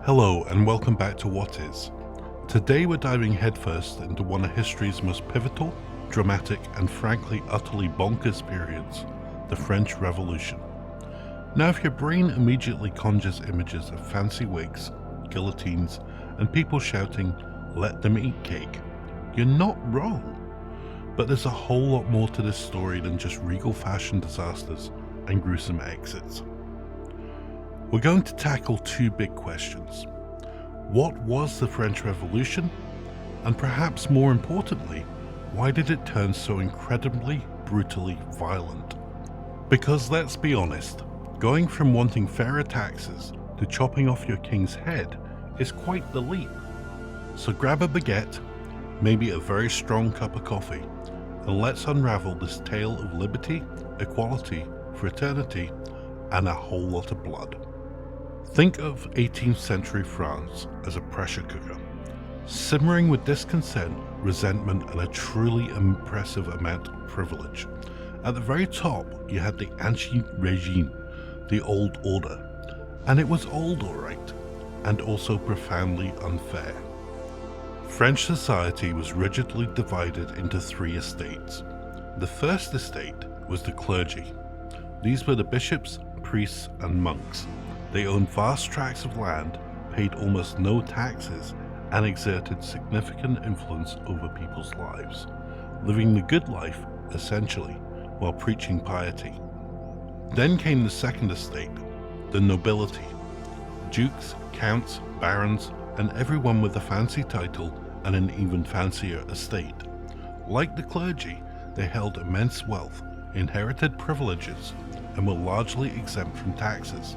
Hello and welcome back to What Is. Today we're diving headfirst into one of history's most pivotal, dramatic and frankly utterly bonkers periods, the French Revolution. Now if your brain immediately conjures images of fancy wigs, guillotines and people shouting, "Let them eat cake," you're not wrong. But there's a whole lot more to this story than just regal fashion disasters and gruesome exits. We're going to tackle two big questions. What was the French Revolution? And perhaps more importantly, why did it turn so incredibly, brutally violent? Because let's be honest, going from wanting fairer taxes to chopping off your king's head is quite the leap. So grab a baguette, maybe a very strong cup of coffee, and let's unravel this tale of liberty, equality, fraternity, and a whole lot of blood. Think of 18th century France as a pressure cooker, simmering with discontent, resentment, and a truly impressive amount of privilege. At the very top, you had the Ancien Régime, the old order. And it was old, alright, and also profoundly unfair. French society was rigidly divided into three estates. The first estate was the clergy. These were the bishops, priests, and monks. They owned vast tracts of land, paid almost no taxes, and exerted significant influence over people's lives, living the good life, essentially, while preaching piety. Then came the second estate, the nobility. Dukes, counts, barons, and everyone with a fancy title and an even fancier estate. Like the clergy, they held immense wealth, inherited privileges, and were largely exempt from taxes.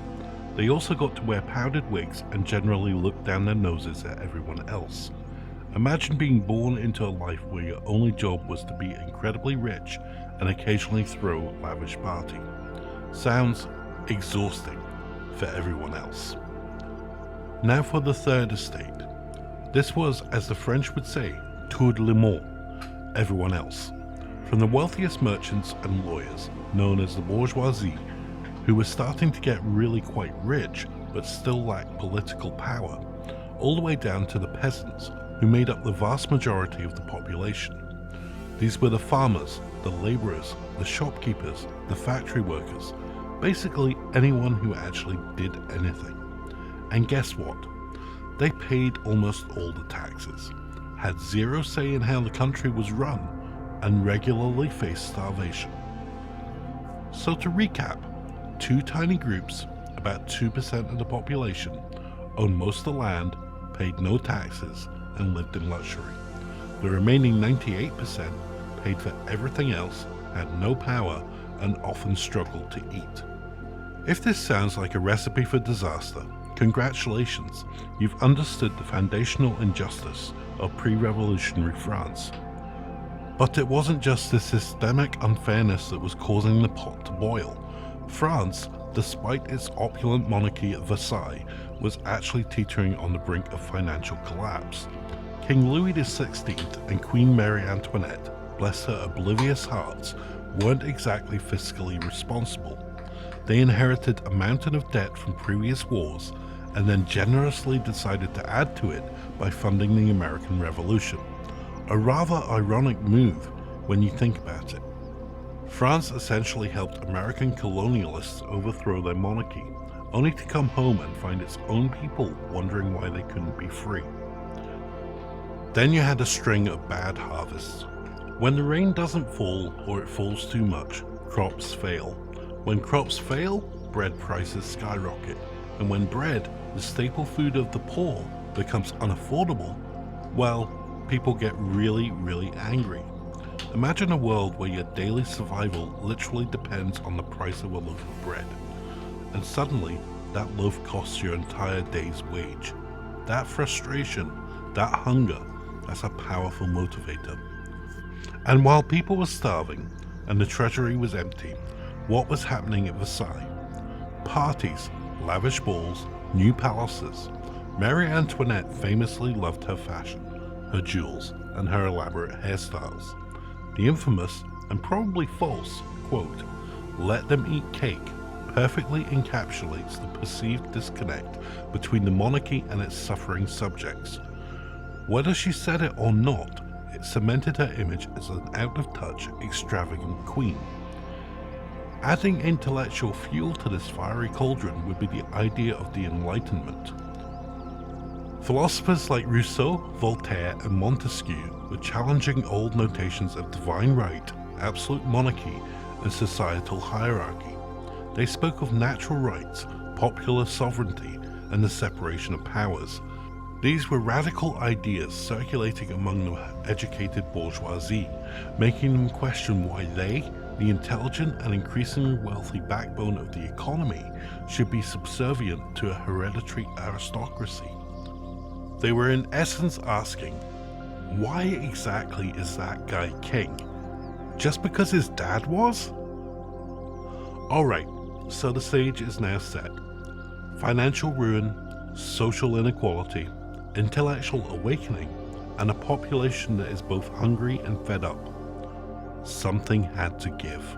They also got to wear powdered wigs and generally look down their noses at everyone else. Imagine being born into a life where your only job was to be incredibly rich and occasionally throw a lavish party. Sounds exhausting for everyone else. Now for the third estate. This was, as the French would say, tout le monde, everyone else. From the wealthiest merchants and lawyers, known as the bourgeoisie, who were starting to get really quite rich but still lacked political power, all the way down to the peasants, who made up the vast majority of the population. These were the farmers, the labourers, the shopkeepers, the factory workers, basically anyone who actually did anything. And guess what? They paid almost all the taxes, had zero say in how the country was run, and regularly faced starvation. So to recap, two tiny groups, about 2% of the population, owned most of the land, paid no taxes, and lived in luxury. The remaining 98% paid for everything else, had no power, and often struggled to eat. If this sounds like a recipe for disaster, congratulations, you've understood the foundational injustice of pre-revolutionary France. But it wasn't just the systemic unfairness that was causing the pot to boil. France, despite its opulent monarchy at Versailles, was actually teetering on the brink of financial collapse. King Louis XVI and Queen Mary Antoinette, bless her oblivious hearts, weren't exactly fiscally responsible. They inherited a mountain of debt from previous wars and then generously decided to add to it by funding the American Revolution. A rather ironic move when you think about it. France essentially helped American colonialists overthrow their monarchy, only to come home and find its own people wondering why they couldn't be free. Then you had a string of bad harvests. When the rain doesn't fall or it falls too much, crops fail. When crops fail, bread prices skyrocket. And when bread, the staple food of the poor, becomes unaffordable, well, people get really, really angry. Imagine a world where your daily survival literally depends on the price of a loaf of bread. And suddenly, that loaf costs your entire day's wage. That frustration, that hunger, that's a powerful motivator. And while people were starving and the treasury was empty, what was happening at Versailles? Parties, lavish balls, new palaces. Marie Antoinette famously loved her fashion, her jewels, and her elaborate hairstyles. The infamous, and probably false, quote, "Let them eat cake," perfectly encapsulates the perceived disconnect between the monarchy and its suffering subjects. Whether she said it or not, it cemented her image as an out-of-touch, extravagant queen. Adding intellectual fuel to this fiery cauldron would be the idea of the Enlightenment. Philosophers like Rousseau, Voltaire, and Montesquieu were challenging old notions of divine right, absolute monarchy, and societal hierarchy. They spoke of natural rights, popular sovereignty, and the separation of powers. These were radical ideas circulating among the educated bourgeoisie, making them question why they, the intelligent and increasingly wealthy backbone of the economy, should be subservient to a hereditary aristocracy. They were in essence asking, why exactly is that guy king? Just because his dad was? Alright, so the stage is now set. Financial ruin, social inequality, intellectual awakening, and a population that is both hungry and fed up. Something had to give.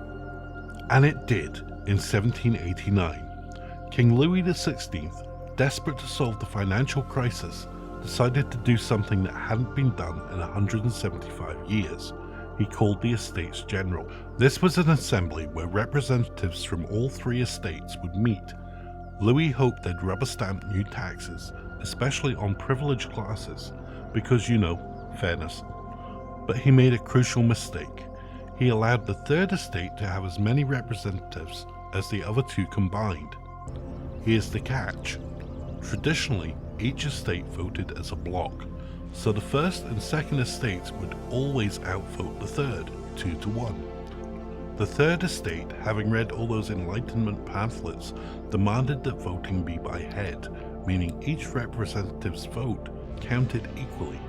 And it did in 1789. King Louis XVI, desperate to solve the financial crisis, decided to do something that hadn't been done in 175 years. He called the Estates General. This was an assembly where representatives from all three estates would meet. Louis hoped they'd rubber stamp new taxes, especially on privileged classes, because, fairness. But he made a crucial mistake. He allowed the Third Estate to have as many representatives as the other two combined. Here's the catch. Traditionally, each estate voted as a bloc, so the First and Second Estates would always outvote the Third, 2-1. The Third Estate, having read all those Enlightenment pamphlets, demanded that voting be by head, meaning each representative's vote counted equally.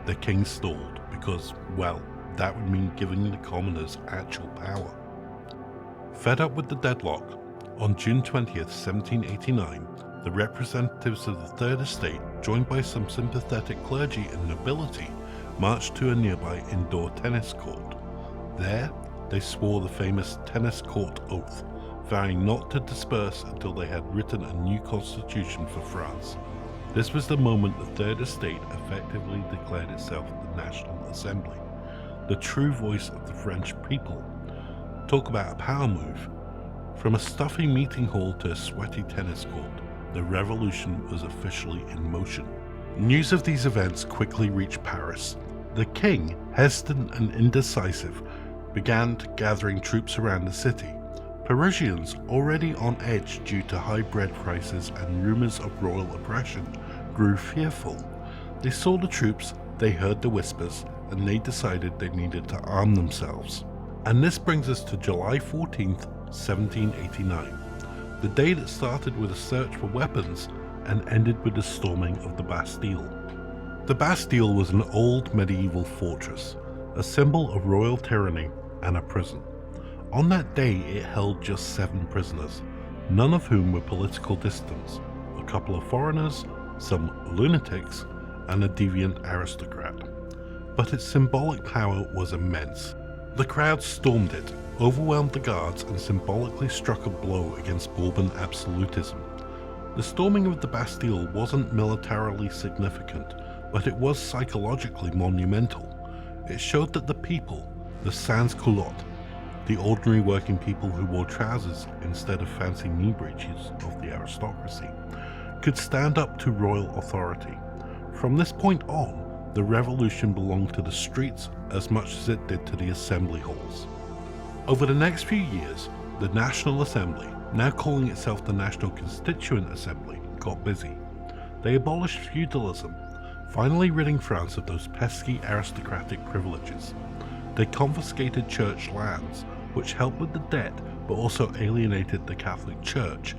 The king stalled because, well, that would mean giving the commoners actual power. Fed up with the deadlock, on June 20th, 1789, the representatives of the Third Estate, joined by some sympathetic clergy and nobility, marched to a nearby indoor tennis court. There, they swore the famous tennis court oath, vowing not to disperse until they had written a new constitution for France. This was the moment the Third Estate effectively declared itself the National Assembly, the true voice of the French people. Talk about a power move. From a stuffy meeting hall to a sweaty tennis court, the revolution was officially in motion. News of these events quickly reached Paris. The king, hesitant and indecisive, began gathering troops around the city. Parisians, already on edge due to high bread prices and rumors of royal oppression, grew fearful. They saw the troops, they heard the whispers, and they decided they needed to arm themselves. And this brings us to July 14th, 1789. The day that started with a search for weapons and ended with the storming of the Bastille. The Bastille was an old medieval fortress, a symbol of royal tyranny and a prison. On that day it held just 7 prisoners, none of whom were political dissidents, a couple of foreigners, some lunatics, and a deviant aristocrat. But its symbolic power was immense. The crowd stormed it, overwhelmed the guards, and symbolically struck a blow against Bourbon absolutism. The storming of the Bastille wasn't militarily significant, but it was psychologically monumental. It showed that the people, the sans-culottes, the ordinary working people who wore trousers instead of fancy knee breeches of the aristocracy, could stand up to royal authority. From this point on, the revolution belonged to the streets as much as it did to the assembly halls. Over the next few years, the National Assembly, now calling itself the National Constituent Assembly, got busy. They abolished feudalism, finally ridding France of those pesky aristocratic privileges. They confiscated church lands, which helped with the debt but also alienated the Catholic Church.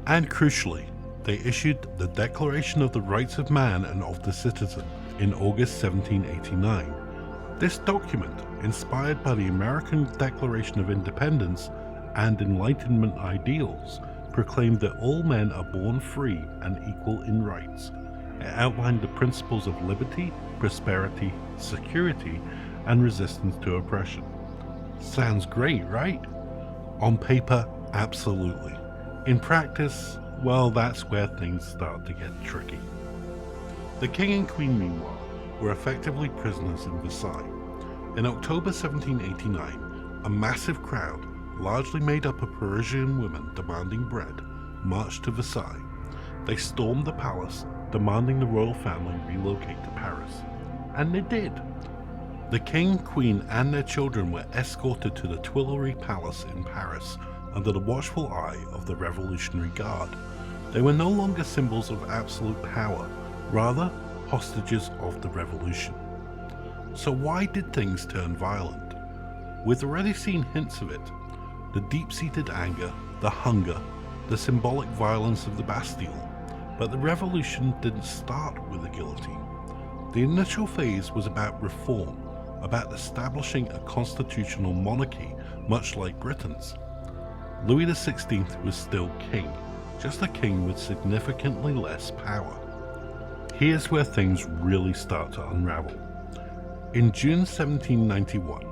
And crucially, they issued the Declaration of the Rights of Man and of the Citizen in August 1789. This document, inspired by the American Declaration of Independence and Enlightenment ideals, proclaimed that all men are born free and equal in rights. It outlined the principles of liberty, prosperity, security, and resistance to oppression. Sounds great, right? On paper Absolutely. In practice, well, that's where things start to get tricky. The king and queen, meanwhile, were effectively prisoners in Versailles. In October 1789, a massive crowd, largely made up of Parisian women demanding bread, marched to Versailles. They stormed the palace, demanding the royal family relocate to Paris. And they did. The king, queen, and their children were escorted to the Tuileries Palace in Paris under the watchful eye of the Revolutionary Guard. They were no longer symbols of absolute power, rather hostages of the revolution. So why did things turn violent? We've already seen hints of it. The deep-seated anger, the hunger, the symbolic violence of the Bastille. But the revolution didn't start with the guillotine. The initial phase was about reform, about establishing a constitutional monarchy, much like Britain's. Louis XVI was still king, just a king with significantly less power. Here's where things really start to unravel. In June 1791,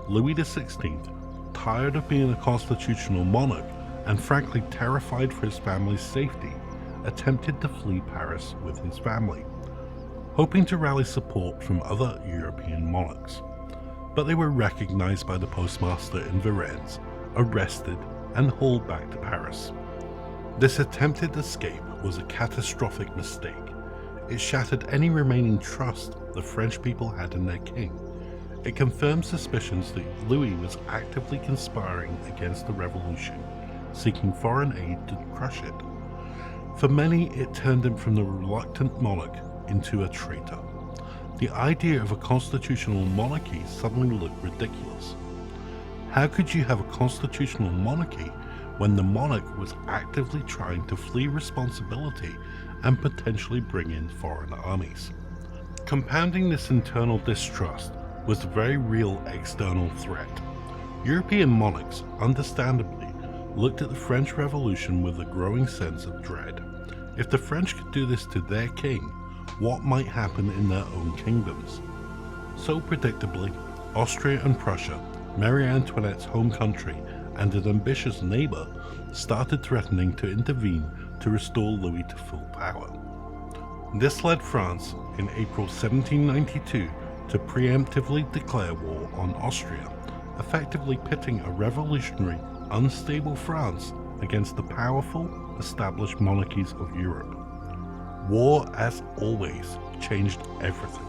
Louis XVI, tired of being a constitutional monarch and frankly terrified for his family's safety, attempted to flee Paris with his family, hoping to rally support from other European monarchs. But they were recognized by the postmaster in Varennes, arrested, and hauled back to Paris. This attempted escape was a catastrophic mistake. It shattered any remaining trust the French people had in their king. It confirmed suspicions that Louis was actively conspiring against the revolution, seeking foreign aid to crush it. For many, it turned him from the reluctant monarch into a traitor. The idea of a constitutional monarchy suddenly looked ridiculous. How could you have a constitutional monarchy when the monarch was actively trying to flee responsibility and potentially bring in foreign armies? Compounding this internal distrust was the very real external threat. European monarchs, understandably, looked at the French Revolution with a growing sense of dread. If the French could do this to their king, what might happen in their own kingdoms? So predictably, Austria and Prussia, Marie Antoinette's home country and an ambitious neighbor, started threatening to intervene to restore Louis to full power. This led France, in April 1792, to preemptively declare war on Austria, effectively pitting a revolutionary, unstable France against the powerful, established monarchies of Europe. War, as always, changed everything.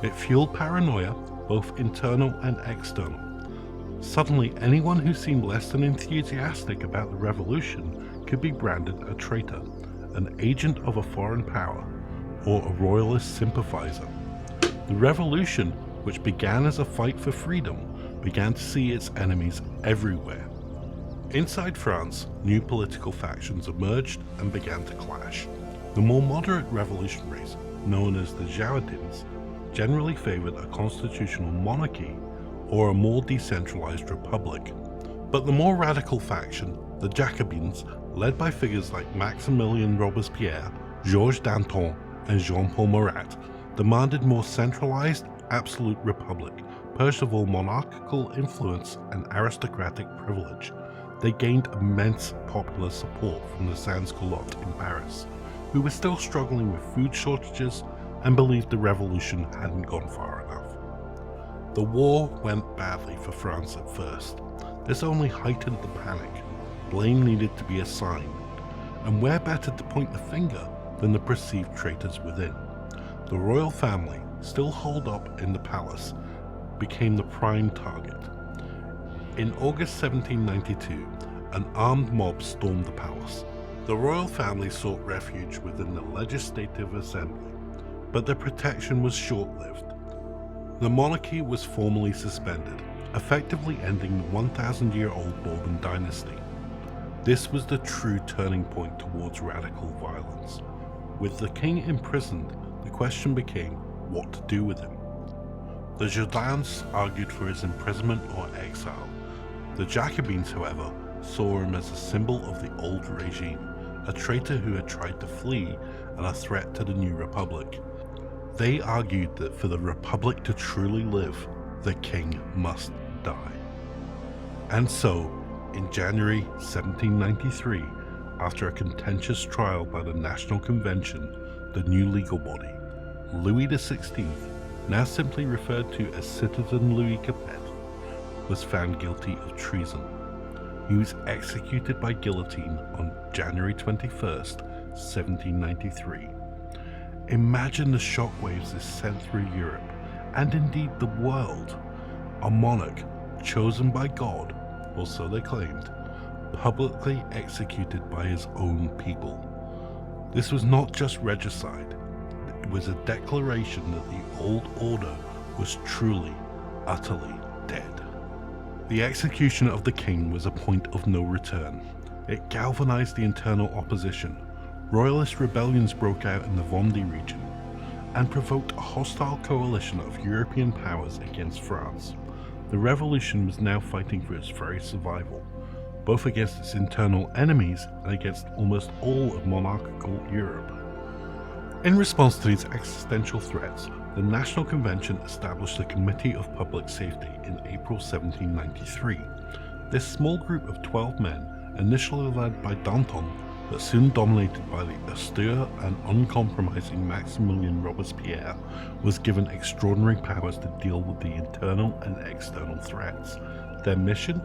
It fueled paranoia, both internal and external. Suddenly, anyone who seemed less than enthusiastic about the revolution could be branded a traitor, an agent of a foreign power, or a royalist sympathizer. The revolution, which began as a fight for freedom, began to see its enemies everywhere. Inside France, new political factions emerged and began to clash. The more moderate revolutionaries, known as the Girondins, generally favored a constitutional monarchy or a more decentralized republic. But the more radical faction, the Jacobins, led by figures like Maximilien Robespierre, Georges Danton, and Jean-Paul Marat, demanded more centralized, absolute republic, purged of all monarchical influence and aristocratic privilege. They gained immense popular support from the sans-culottes in Paris, who were still struggling with food shortages and believed the revolution hadn't gone far enough. The war went badly for France at first. This only heightened the panic. Blame needed to be assigned, and where better to point the finger than the perceived traitors within? The royal family, still holed up in the palace, became the prime target. In August 1792, an armed mob stormed the palace. The royal family sought refuge within the Legislative Assembly, but their protection was short-lived. The monarchy was formally suspended, effectively ending the 1,000-year-old Bourbon dynasty. This was the true turning point towards radical violence. With the king imprisoned, the question became what to do with him. The Girondins argued for his imprisonment or exile. The Jacobins, however, saw him as a symbol of the old regime, a traitor who had tried to flee and a threat to the new republic. They argued that for the republic to truly live, the king must die. And so, In January 1793, after a contentious trial by the National Convention, the new legal body, Louis XVI, now simply referred to as Citizen Louis Capet, was found guilty of treason. He was executed by guillotine on January 21st, 1793. Imagine the shockwaves this sent through Europe, and indeed the world. A monarch, chosen by God, or so they claimed, publicly executed by his own people. This was not just regicide, it was a declaration that the old order was truly, utterly dead. The execution of the king was a point of no return. It galvanized the internal opposition. Royalist rebellions broke out in the Vendée region and provoked a hostile coalition of European powers against France. The revolution was now fighting for its very survival, both against its internal enemies and against almost all of monarchical Europe. In response to these existential threats, the National Convention established a Committee of Public Safety in April 1793. This small group of 12 men, initially led by Danton, but soon dominated by the austere and uncompromising Maximilien Robespierre, was given extraordinary powers to deal with the internal and external threats. Their mission?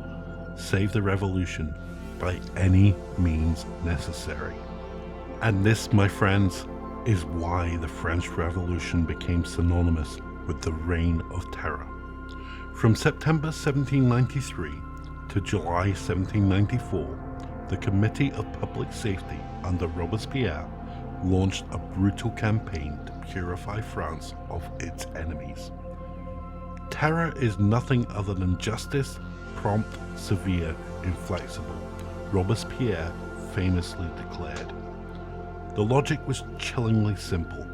Save the revolution by any means necessary. And this, my friends, is why the French Revolution became synonymous with the Reign of Terror. From September 1793 to July 1794, the Committee of Public Safety under Robespierre launched a brutal campaign to purify France of its enemies. Terror is nothing other than justice, prompt, severe, inflexible, Robespierre famously declared. The logic was chillingly simple.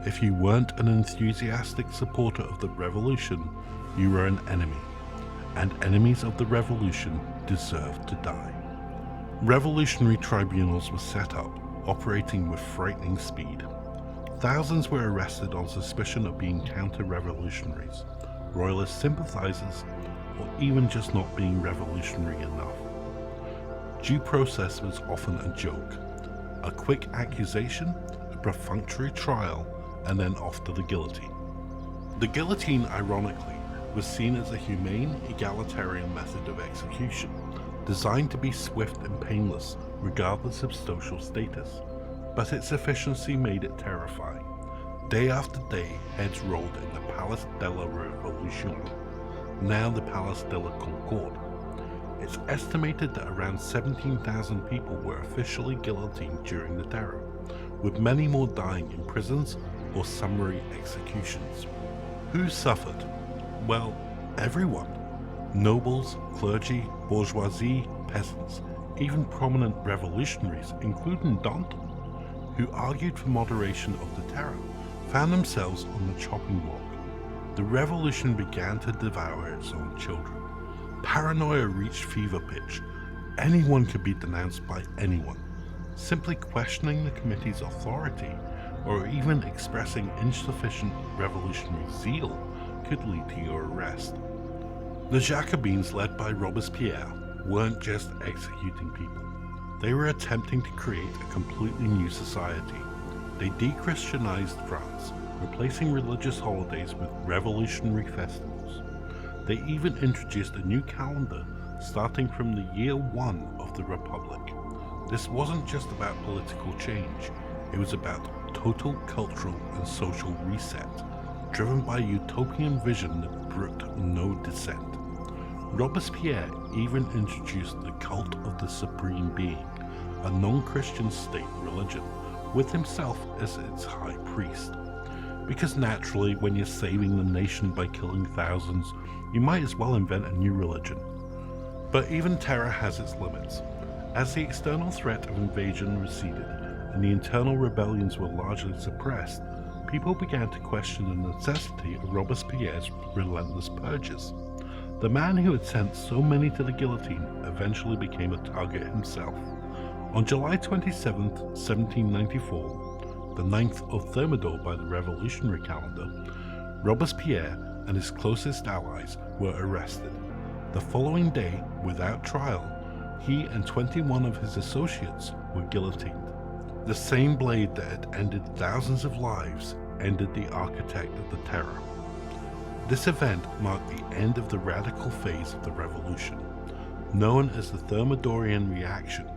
If you weren't an enthusiastic supporter of the revolution, you were an enemy, and enemies of the revolution deserved to die. Revolutionary tribunals were set up, operating with frightening speed. Thousands were arrested on suspicion of being counter-revolutionaries, royalist sympathizers, or even just not being revolutionary enough. Due process was often a joke. A quick accusation, a perfunctory trial, and then off to the guillotine. The guillotine, ironically, was seen as a humane, egalitarian method of execution, designed to be swift and painless, regardless of social status, but its efficiency made it terrifying. Day after day, heads rolled in the Place de la Révolution, now the Place de la Concorde. It's estimated that around 17,000 people were officially guillotined during the terror, with many more dying in prisons or summary executions. Who suffered? Well, everyone. Nobles, clergy, bourgeoisie, peasants, even prominent revolutionaries, including Danton, who argued for moderation of the terror, found themselves on the chopping block. The revolution began to devour its own children. Paranoia reached fever pitch. Anyone could be denounced by anyone. Simply questioning the committee's authority, or even expressing insufficient revolutionary zeal, could lead to your arrest. The Jacobins, led by Robespierre, weren't just executing people. They were attempting to create a completely new society. They de-Christianized France, replacing religious holidays with revolutionary festivals. They even introduced a new calendar starting from the year 1 of the Republic. This wasn't just about political change, it was about total cultural and social reset, driven by a utopian vision that brooked no dissent. Robespierre even introduced the cult of the Supreme Being, a non-Christian state religion, with himself as its high priest. Because naturally, when you're saving the nation by killing thousands, you might as well invent a new religion. But even terror has its limits. As the external threat of invasion receded and the internal rebellions were largely suppressed, people began to question the necessity of Robespierre's relentless purges. The man who had sent so many to the guillotine eventually became a target himself. On July 27, 1794, the 9th of Thermidor by the revolutionary calendar, Robespierre and his closest allies were arrested. The following day, without trial, He and 21 of his associates were guillotined. The same blade that had ended thousands of lives ended the architect of the terror. This event marked the end of the radical phase of the revolution, known as the Thermidorian reaction.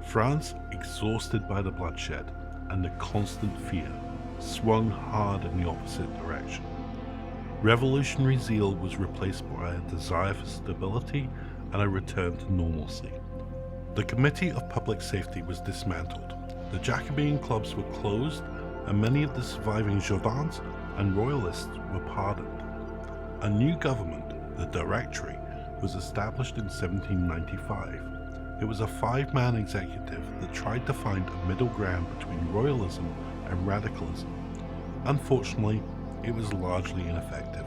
France, exhausted by the bloodshed and the constant fear, swung hard in the opposite direction. Revolutionary zeal was replaced by a desire for stability and a return to normalcy. The Committee of Public Safety was dismantled. The Jacobin clubs were closed, and many of the surviving Jourdans and Royalists were pardoned. A new government, the Directory, was established in 1795. It was a 5-man executive that tried to find a middle ground between royalism and radicalism. Unfortunately, it was largely ineffective,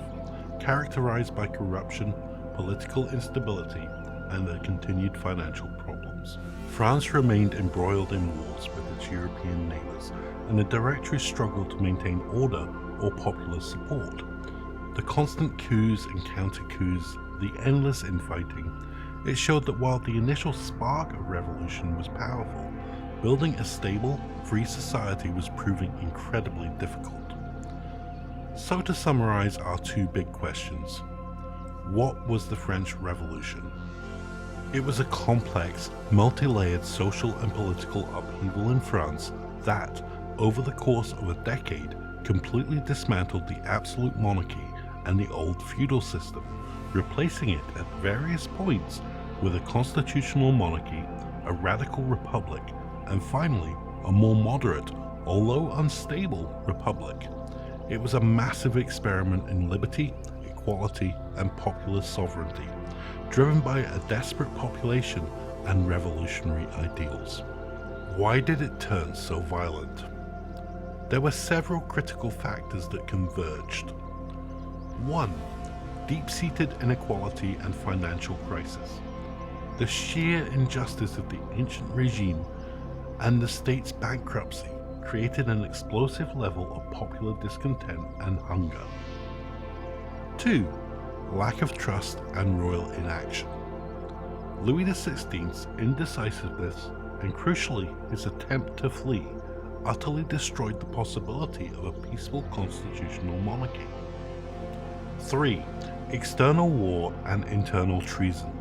characterized by corruption, political instability, and the continued financial problems. France remained embroiled in wars with its European neighbors, and the Directory struggled to maintain order or popular support. The constant coups and counter-coups, the endless infighting, it showed that while the initial spark of revolution was powerful, building a stable, free society was proving incredibly difficult. So to summarize our two big questions, what was the French Revolution? It was a complex, multi-layered social and political upheaval in France that, over the course of a decade, completely dismantled the absolute monarchy and the old feudal system, replacing it at various points with a constitutional monarchy, a radical republic, and finally, a more moderate, although unstable, republic. It was a massive experiment in liberty, equality, and popular sovereignty, driven by a desperate population and revolutionary ideals. Why did it turn so violent? There were several critical factors that converged. 1. Deep-seated inequality and financial crisis. The sheer injustice of the ancient regime and the state's bankruptcy created an explosive level of popular discontent and hunger. 2. Lack of trust and royal inaction. Louis XVI's indecisiveness and crucially his attempt to flee utterly destroyed the possibility of a peaceful constitutional monarchy. 3. External war and internal treason.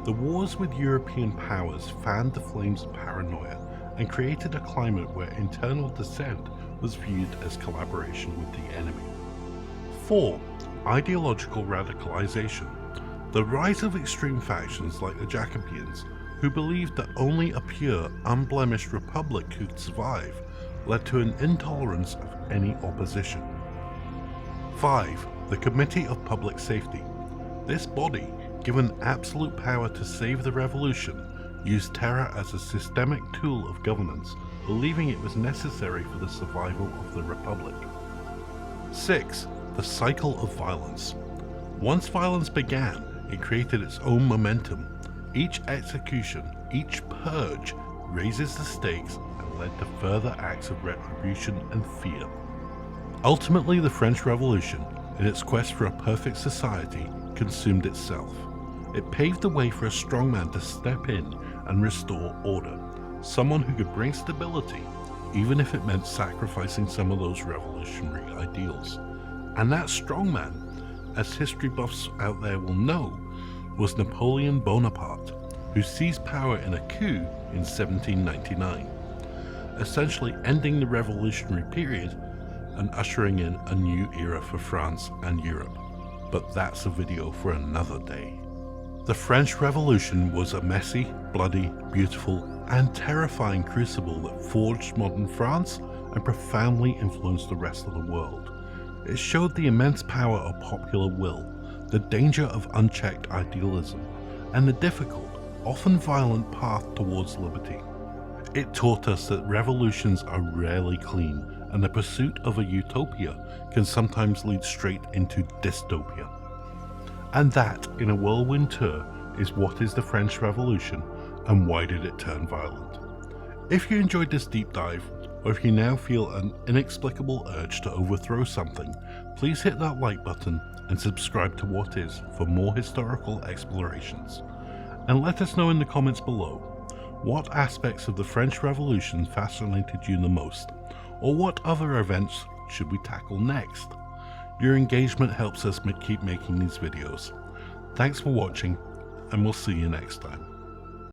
The wars with European powers fanned the flames of paranoia and created a climate where internal dissent was viewed as collaboration with the enemy. 4. Ideological radicalization. The rise of extreme factions like the Jacobins, who believed that only a pure, unblemished republic could survive, led to an intolerance of any opposition. 5. The Committee of Public Safety. This body, given absolute power to save the revolution, used terror as a systemic tool of governance, believing it was necessary for the survival of the republic. 6. The cycle of violence. Once violence began, it created its own momentum. Each execution, each purge, raises the stakes and led to further acts of retribution and fear. Ultimately, the French Revolution, in its quest for a perfect society, consumed itself. It paved the way for a strongman to step in and restore order, someone who could bring stability, even if it meant sacrificing some of those revolutionary ideals. And that strongman, as history buffs out there will know, was Napoleon Bonaparte, who seized power in a coup in 1799, essentially ending the revolutionary period and ushering in a new era for France and Europe. But that's a video for another day. The French Revolution was a messy, bloody, beautiful, and terrifying crucible that forged modern France and profoundly influenced the rest of the world. It showed the immense power of popular will, the danger of unchecked idealism, and the difficult, often violent path towards liberty. It taught us that revolutions are rarely clean, and the pursuit of a utopia can sometimes lead straight into dystopia. And that, in a whirlwind tour, is what is the French Revolution and why did it turn violent. If you enjoyed this deep dive, or if you now feel an inexplicable urge to overthrow something, please hit that like button and subscribe to What Is for more historical explorations. And let us know in the comments below, what aspects of the French Revolution fascinated you the most, or what other events should we tackle next? Your engagement helps us keep making these videos. Thanks for watching, and we'll see you next time.